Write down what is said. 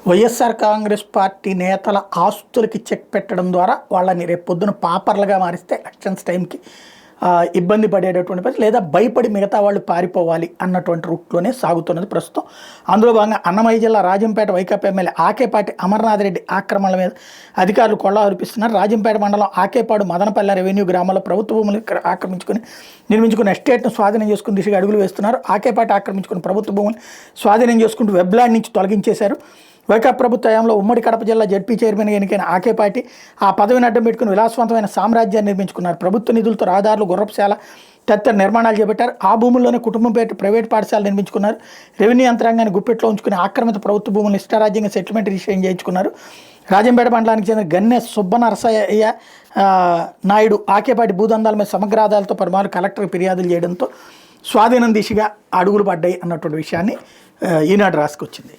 YSR Congress party నేతల ఆస్తులకి check పెట్టడం ద్వారా వాళ్ళని రేపు పొద్దున పాపర్లుగా మారిస్తే ఎలక్షన్స్ టైంకి ఇబ్బంది పడేటటువంటి పరిస్థితి, లేదా భయపడి మిగతా వాళ్ళు పారిపోవాలి అన్నటువంటి రూట్లోనే సాగుతున్నది ప్రస్తుతం. అందులో భాగంగా అన్నమయ్య జిల్లా రాజంపేట వైకాపా ఎమ్మెల్యే ఆకేపాటి అమర్నాథ్ రెడ్డి ఆక్రమణల మీద అధికారులు కొళ్ళ ఆరోపిస్తున్నారు. రాజంపేట మండలం ఆకేపాడు మదనపల్లె రెవెన్యూ గ్రామాల్లో ప్రభుత్వ భూములు నిర్మించుకున్న ఎస్టేట్ను స్వాధీనం చేసుకుని దిశగా అడుగులు వేస్తున్నారు. ఆకేపాటి ఆక్రమించుకున్న ప్రభుత్వ భూములు స్వాధీనం చేసుకుంటూ వెబ్లాండ్ నుంచి తొలగించేశారు. వైకాపా ప్రభుత్వ హయాంలో ఉమ్మడి కడప జిల్లా జడ్పీ చైర్మన్గా ఎన్నికైన ఆకేపాటి ఆ పదవిని అడ్డం పెట్టుకుని విలాసవంతమైన సామ్రాజ్యాన్ని నిర్మించుకున్నారు. ప్రభుత్వ నిధులతో రహదారులు, గుర్రపుశాల తదితర నిర్మాణాలు చేపట్టారు. ఆ భూముల్లోనే కుటుంబం పేరు ప్రైవేట్ పాఠశాల నిర్మించుకున్నారు. రెవెన్యూ యంత్రాంగాన్ని గుప్పెట్లో ఉంచుకుని ఆక్రమిత ప్రభుత్వ భూములను ఇష్టారాజ్యంగా సెటిల్మెంట్ రిజిస్ట్రేషన్ చేయించుకున్నారు. రాజంపేట మండలానికి చెందిన గన్నె సుబ్బనరసయ్య నాయుడు ఆకేపాటి భూదందాల మీద సమగ్ర ఆదాయాలతో పలుమార్లు కలెక్టర్కి ఫిర్యాదులు చేయడంతో స్వాధీనం దిశగా అడుగులు పడ్డాయి అన్నటువంటి విషయాన్ని ఈనాడు రాసుకొచ్చింది.